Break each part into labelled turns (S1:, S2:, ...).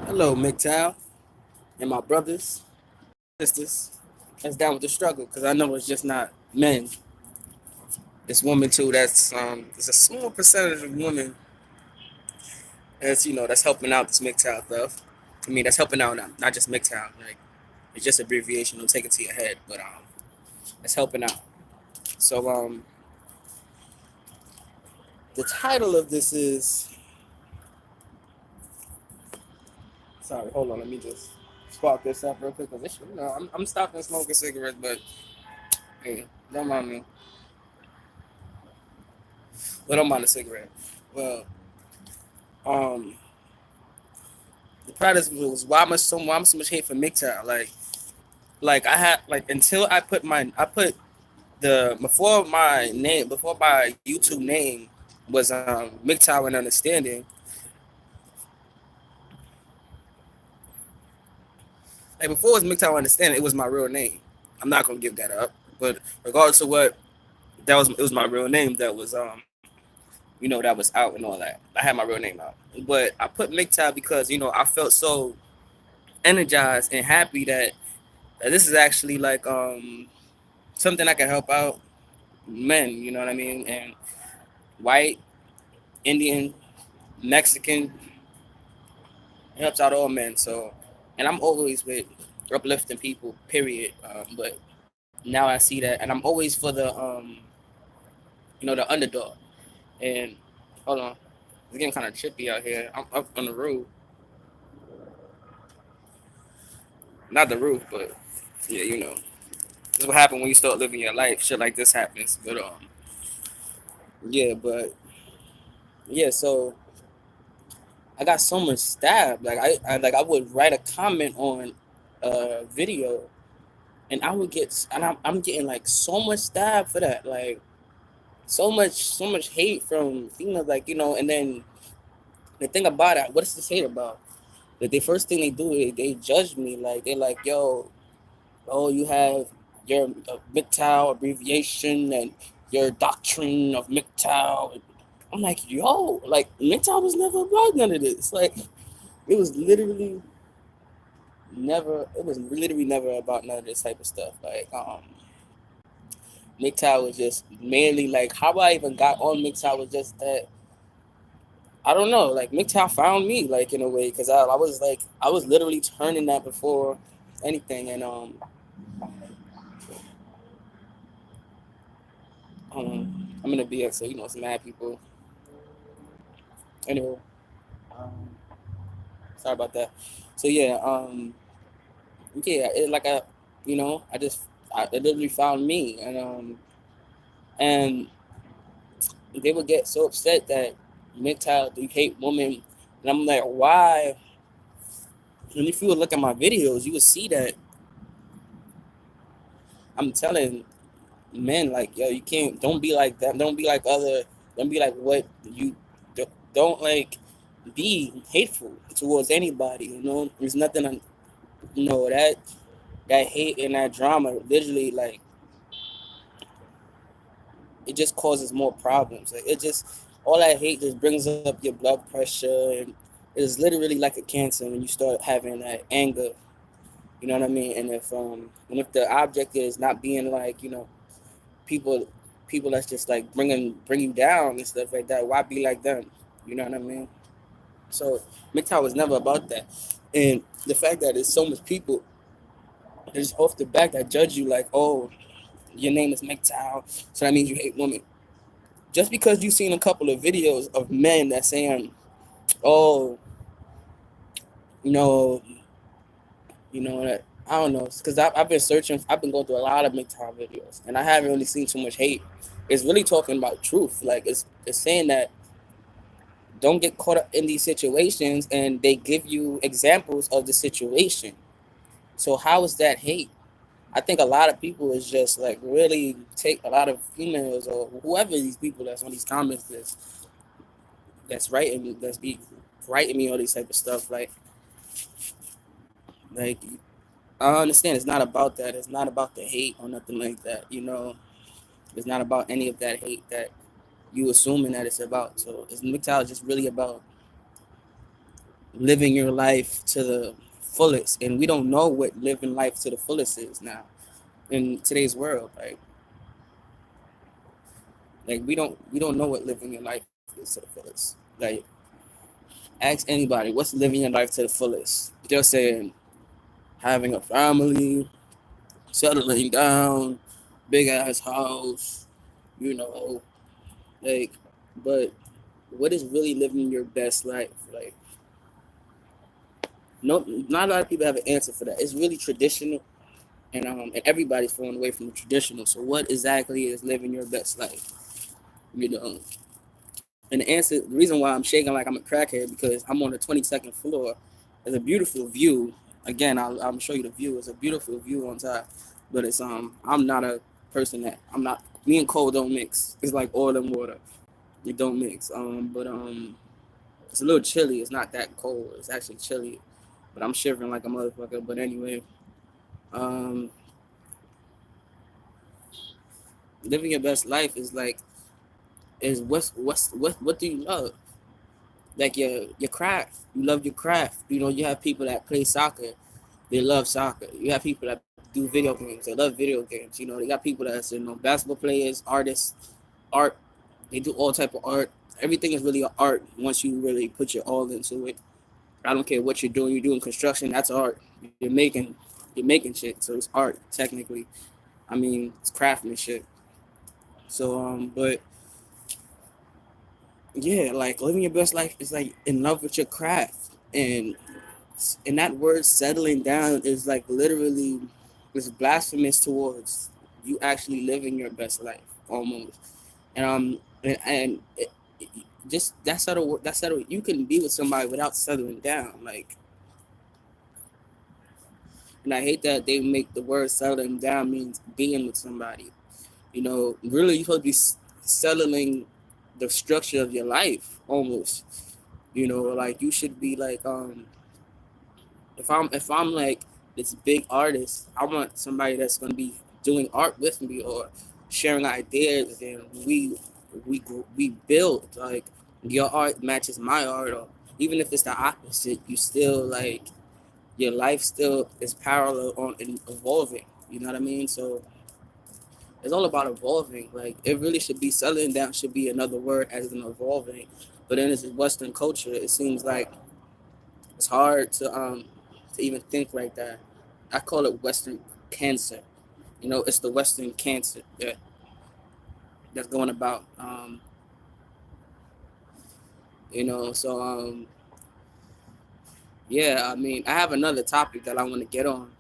S1: Hello, MGTOW, and my brothers, sisters, that's down with the struggle. Because I know it's just not men; it's women too. There's a small percentage of women that's helping out this MGTOW stuff. I mean, that's helping out not just MGTOW. Like it's just abbreviation. Don't take it to your head, but it's helping out. So the title of this is. Sorry, hold on. Let me just spark this up real quick. Cause I'm stopping smoking cigarettes, but hey, don't mind me. Well, don't mind the cigarette. Well, um, the practice was why am so much hate for MGTOW? Like I had like until I put the before my YouTube name was MGTOW and Understanding. Like before it was MGTOW Understanding, it was my real name. I'm not gonna give that up. But regardless of what, it was my real name that was that was out and all that. I had my real name out. But I put MGTOW because, I felt so energized and happy that this is actually like something that can help out men, you know what I mean? And white, Indian, Mexican, it helps out all men. So, and I'm always with uplifting people, period. But now I see that, and I'm always for the underdog. And hold on, it's getting kind of trippy out here. I'm up on the roof, not the roof, but yeah, this is what happens when you start living your life. Shit like this happens. But yeah, but yeah, so I got so much stabbed. I would write a comment on a video, and I'm getting like so much stab for that. Like so much hate from females. Like and then the thing about it, what is this hate about? Like the first thing they do is they judge me. Like they're like, yo, oh, you have your MGTOW abbreviation and your doctrine of MGTOW. I'm like, yo, like MGTOW was never about none of this. Like it was literally never about none of this type of stuff. Like MGTOW was just mainly like how I even got on MGTOW was just that I don't know, like MGTOW found me like in a way because I was literally turning that before anything and I'm in a BX so some mad people. Anyway, um, sorry about that. So yeah, it like it literally found me and they would get so upset that MGTOW you hate women, and I'm like, why? And if you would look at my videos, you would see that I'm telling men like, yo, you can't, don't be like that, don't be like what you don't like, be hateful towards anybody. There's nothing, that hate and that drama literally like it just causes more problems. Like it just all that hate just brings up your blood pressure and it's literally like a cancer when you start having that anger. You know what I mean? And if the object is not being like people people that's just like bring you down and stuff like that, why be like them? You know what I mean? So MGTOW was never about that. And the fact that there's so much people just off the back that judge you like, oh, your name is MGTOW, so that means you hate women. Just because you've seen a couple of videos of men that saying, oh, you know, that I don't know, because I've been searching, I've been going through a lot of MGTOW videos, and I haven't really seen too much hate. It's really talking about truth. Like it's saying that don't get caught up in these situations, and they give you examples of the situation. So how is that hate? I think a lot of people is just like really take a lot of females or whoever these people that's on these comments that's writing that's be writing me all these type of stuff like I understand it's not about that. It's not about the hate or nothing like that. It's not about any of that hate that you assuming that it's about. So it's MGTOW just really about living your life to the fullest, and we don't know what living life to the fullest is now in today's world. Like we don't know what living your life is to the fullest. Like, ask anybody what's living your life to the fullest. They're saying having a family, settling down, big ass house, you know, like, but what is really living your best life? Like, no, not a lot of people have an answer for that. It's really traditional, and everybody's falling away from the traditional. So, what exactly is living your best life? You know, and the reason why I'm shaking like I'm a crackhead because I'm on the 22nd floor. There's a beautiful view. Again, I'll show you the view. It's a beautiful view on top, but I'm not a person that I'm not. Me and cold don't mix. It's like oil and water. It don't mix. But it's a little chilly. It's not that cold. It's actually chilly, but I'm shivering like a motherfucker. But anyway, um, living your best life is like is what do you love? Like your craft. You love your craft. You know, you have people that play soccer. They love soccer. You have people that do video games. They love video games. You know, they got people that's basketball players, artists, art. They do all type of art. Everything is really art once you really put your all into it. I don't care what you're doing. You're doing construction. That's art. You're making shit. So it's art technically. I mean, it's craftsmanship. So but yeah, like living your best life is like in love with your craft, and that word settling down is like literally is blasphemous towards you actually living your best life almost. And just that settle you can be with somebody without settling down. Like, and I hate that they make the word settling down means being with somebody. Really you're supposed to be settling the structure of your life almost. Like you should be like if I'm like this big artist, I want somebody that's gonna be doing art with me or sharing ideas, and we build like your art matches my art, or even if it's the opposite, you still like your life still is parallel on and evolving. You know what I mean? So it's all about evolving. Like it really should be settling down should be another word as in evolving, but in this Western culture, it seems like it's hard to even think like that. I call it Western cancer. It's the Western cancer that's going about. So yeah. I mean, I have another topic that I want to get on.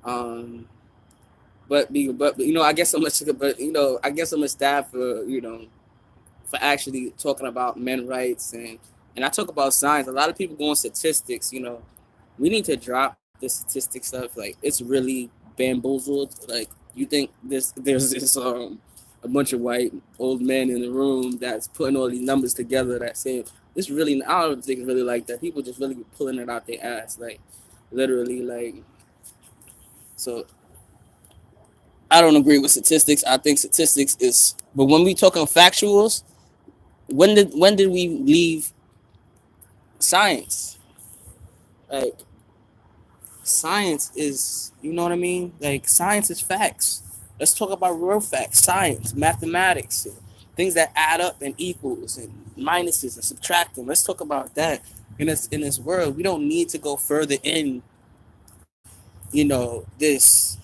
S1: Um, but I guess so much. But I guess so much staff for actually talking about men rights and I talk about science. A lot of people go on statistics. We need to drop the statistic stuff. Like it's really bamboozled. Like you think there's this a bunch of white old men in the room that's putting all these numbers together that say it's really. I don't think it's really like that. People just really be pulling it out their ass, like literally. Like so, I don't agree with statistics. I think statistics is. But when we talking factuals, when did we leave science? Like science is, you know what I mean? Like science is facts. Let's talk about real facts, science, mathematics, things that add up and equals and minuses and subtracting. Let's talk about that. In this world, we don't need to go further in, this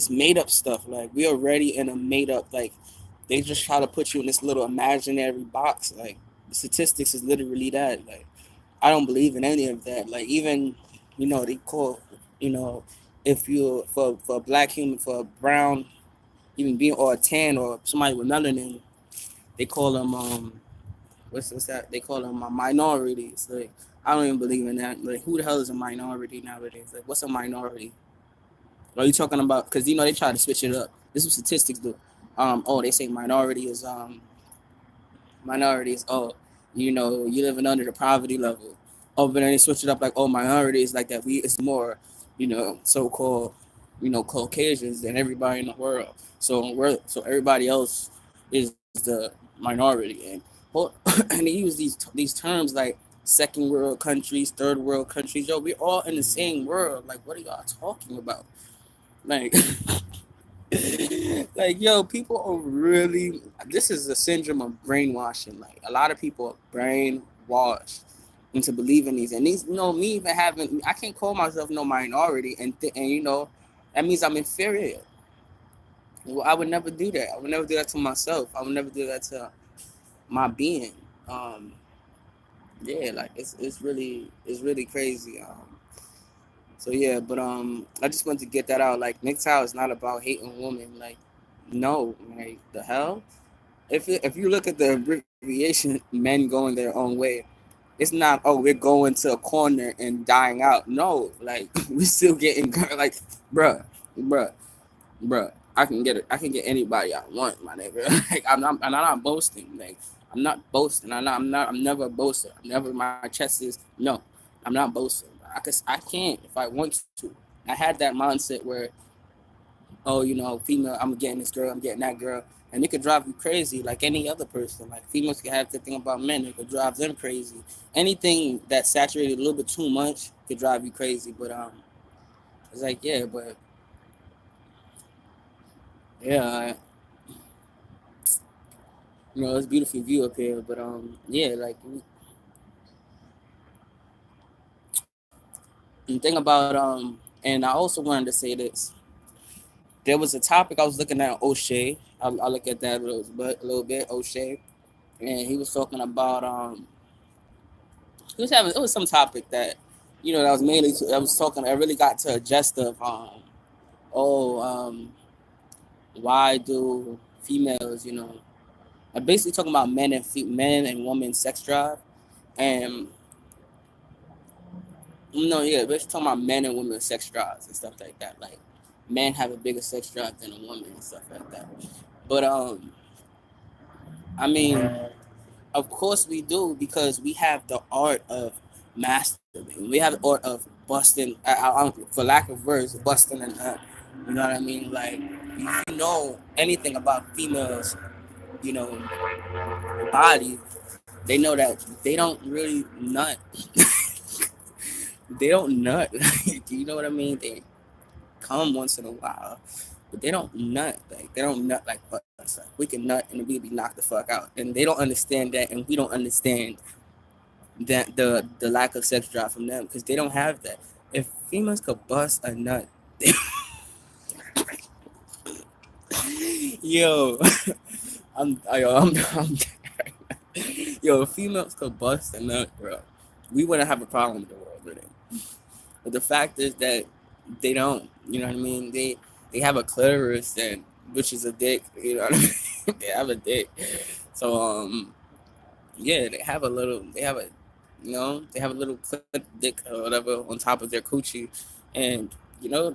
S1: made up stuff. Like we already in a made up, like they just try to put you in this little imaginary box. Like the statistics is literally that. Like I don't believe in any of that. Like even, they call, you know, if you for a black human, for a brown human being or a tan or somebody with melanin, they call them what's that? They call them minorities. Like I don't even believe in that. Like who the hell is a minority nowadays? Like what's a minority? Are you talking about? Because they try to switch it up. This is what statistics do. They say minorities. Oh, you living under the poverty level. Oh, but then they switch it up like, oh, minorities like that. It's more, so-called, Caucasians than everybody in the world. So everybody else is the minority, and and they use these terms like second world countries, third world countries. Yo, we're all in the same world. Like, what are y'all talking about? Like, like, yo, people are really. This is a syndrome of brainwashing. Like, a lot of people are brainwashed into believing these, and these, me even having, I can't call myself no minority, and that means I'm inferior. Well, I would never do that. I would never do that to myself. I would never do that to my being. Um, yeah, like it's really crazy. So yeah, but I just wanted to get that out. Like, MGTOW is not about hating women. Like, no, like the hell. If you look at the abbreviation, men going their own way, it's not. Oh, we're going to a corner and dying out. No, like we're still getting like, bruh, bruh, bruh. I can get it. I can get anybody I want, my nigga. Like, I'm not boasting. Like, I'm not boasting. I'm never a boaster. I'm never. My chest is no. I'm not boasting. I can't if I want to. I had that mindset where, oh, female, I'm getting this girl, I'm getting that girl, and it could drive you crazy like any other person. Like, females can have the thing about men, it could drive them crazy. Anything that's saturated a little bit too much could drive you crazy. But it's like, yeah, but yeah, it's a beautiful view up here. But yeah, like, the thing about and I also wanted to say this. There was a topic I was looking at O'Shea. I look at that a little bit, O'Shea, and he was talking about he was having, it was some topic that, that was mainly I was talking. I really got to a jest of oh why do females, I'm basically talking about men and women sex drive. And no, yeah, basically talking about men and women sex drives and stuff like that. Like, men have a bigger sex drive than a woman and stuff like that. But I mean, of course we do, because we have the art of masturbating. We have the art of busting, for lack of words, busting a nut. You know what I mean? Like, if you know anything about females, you know, body, they know that they don't really nut. They don't nut. You know what I mean? They come once in a while, but they don't nut. Like, they don't nut like us. Like, we can nut and we be knocked the fuck out, and they don't understand that, and we don't understand that the lack of sex drive from them, because they don't have that. If females could bust a nut, yo, I'm yo, if females could bust a nut, bro, we wouldn't have a problem with the world, really. But the fact is that they don't. You know what I mean? They have a clitoris, and which is a dick. You know what I mean? They have a dick. So yeah, they have a little clip dick or whatever on top of their coochie, and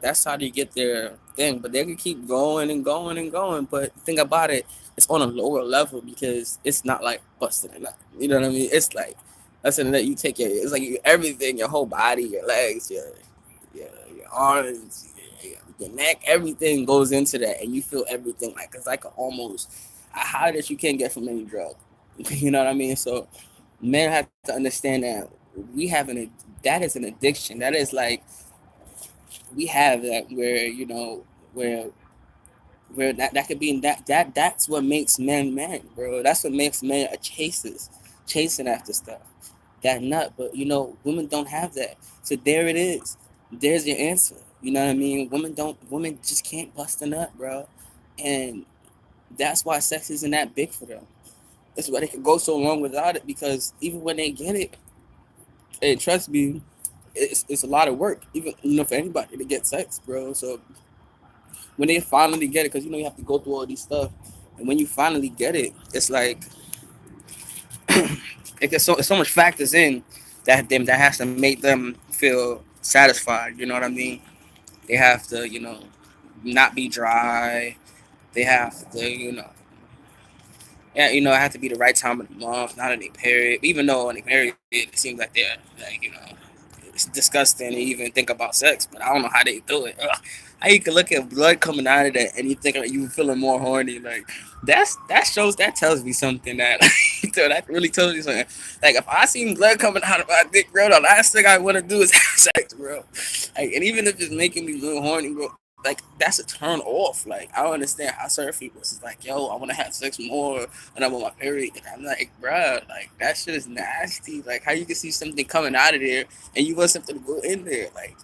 S1: that's how they get their thing. But they can keep going and going and going. But the thing about it, it's on a lower level, because it's not like busting a nut. You know what I mean? It's like that's something that you take it's like everything, your whole body, your legs, your arms, your neck, everything goes into that, and you feel everything. Like, it's like almost a high that you can't get from any drug. You know what I mean? So men have to understand that we have that is an addiction. That is like, we have that where where that could be, that's what makes men, bro. That's what makes men a chasing after stuff, that nut. But women don't have that. So there it is. There's your answer. You know what I mean? Women just can't bust a nut, bro. And that's why sex isn't that big for them. That's why they can go so long without it, because even when they get it, and trust me, it's a lot of work, even for anybody to get sex, bro. So when they finally get it, because you have to go through all these stuff, and when you finally get it, it's like it gets so much factors in that has to make them feel satisfied. You know what I mean? They have to not be dry. They have to yeah, it had to be the right time of the month, not in a period. Even though in a period, it seems like they're like, it's disgusting to even think about sex, but I don't know how they do it. Ugh. how you can look at blood coming out of that and you think like you feeling more horny. Like that tells me something that so that really tells me something. Like if I seen blood coming out of my dick, bro, the last thing I want to do is have sex, bro. Like, and even if it's making me a little horny, bro, like that's a turn off. Like I don't understand how certain people is like, yo, I want to have sex more when I'm on my period. And I'm like, bro, like that shit is nasty. Like how you can see something coming out of there and you want something to go in there, like.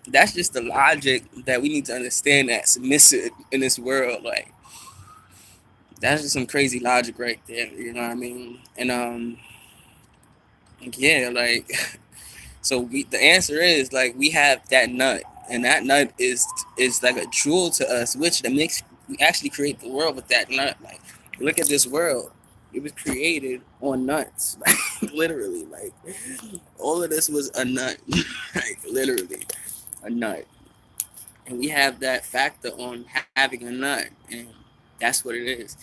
S1: That's just the logic that we need to understand that submissive in this world. Like that's just some crazy logic right there. You know what I mean? And yeah, like so the answer is like we have that nut, and that nut is like a jewel to us, which that makes we actually create the world with that nut. Like look at this world. It was created on nuts, like literally. Like all of this was a nut, like literally a nut. And we have that factor on having a nut, and that's what it is.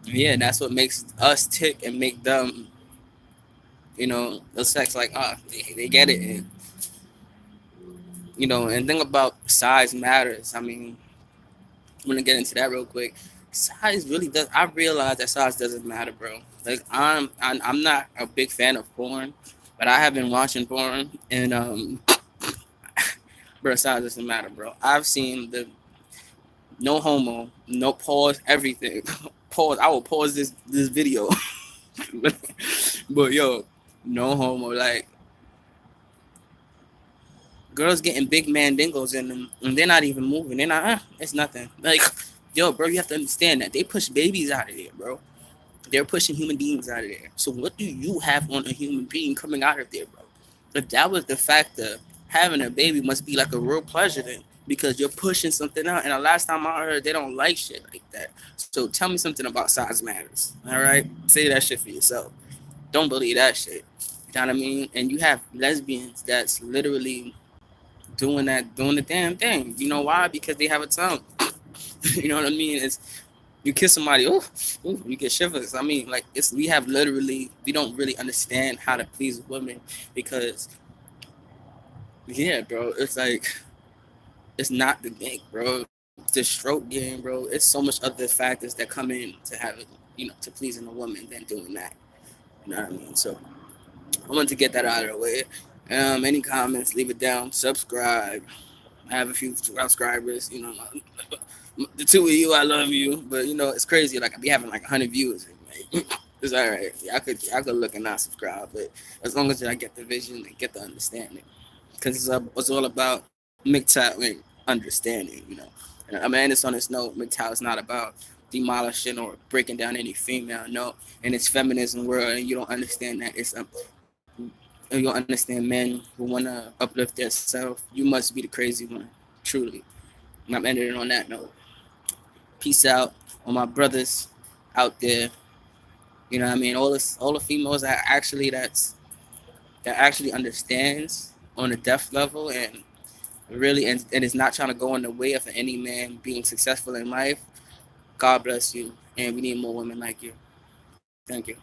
S1: Yeah, that's what makes us tick and make them, the sex like they get it, and and think about size matters. I mean, I'm gonna get into that real quick. Size really does. I realize that size doesn't matter, bro. Like I'm not a big fan of porn, but I have been watching porn, and bro, size doesn't matter, bro. I've seen the no homo, no pause, everything. Pause. I will pause this video. But yo, no homo. Like girls getting big mandingos in them, and they're not even moving. They're not. It's nothing. Like yo, bro, you have to understand that they push babies out of there, bro. They're pushing human beings out of there. So what do you have on a human being coming out of there, bro? If that was the factor, having a baby must be like a real pleasure then, because you're pushing something out. And the last time I heard, they don't like shit like that. So tell me something about size matters. All right, say that shit for yourself. Don't believe that shit. You know what I mean? And you have lesbians that's literally doing the damn thing. You know why? Because they have a tongue. You know what I mean? It's you kiss somebody, you get shivers. I mean, like we don't really understand how to please women because yeah, bro, it's like it's not the dick, bro. The stroke game, bro. It's so much other factors that come in to have it, to pleasing a woman than doing that. You know what I mean? So I wanted to get that out of the way. Any comments, leave it down. Subscribe. I have a few subscribers. The two of you, I love you. But it's crazy. Like I be having like 100 views. Like, it's all right. I could look and not subscribe, but as long as I get the vision and get the understanding, because it's all about MGTOW and understanding. And I'm gonna end this on this note. MGTOW is not about demolishing or breaking down any female. No, in its feminism world, and you don't understand that you don't understand men who wanna uplift themselves. You must be the crazy one, truly. And I'm ending it on that note. Peace out, all my brothers out there. You know what I mean? All the females that actually understands on a depth level and really and is not trying to go in the way of any man being successful in life. God bless you, and we need more women like you. Thank you.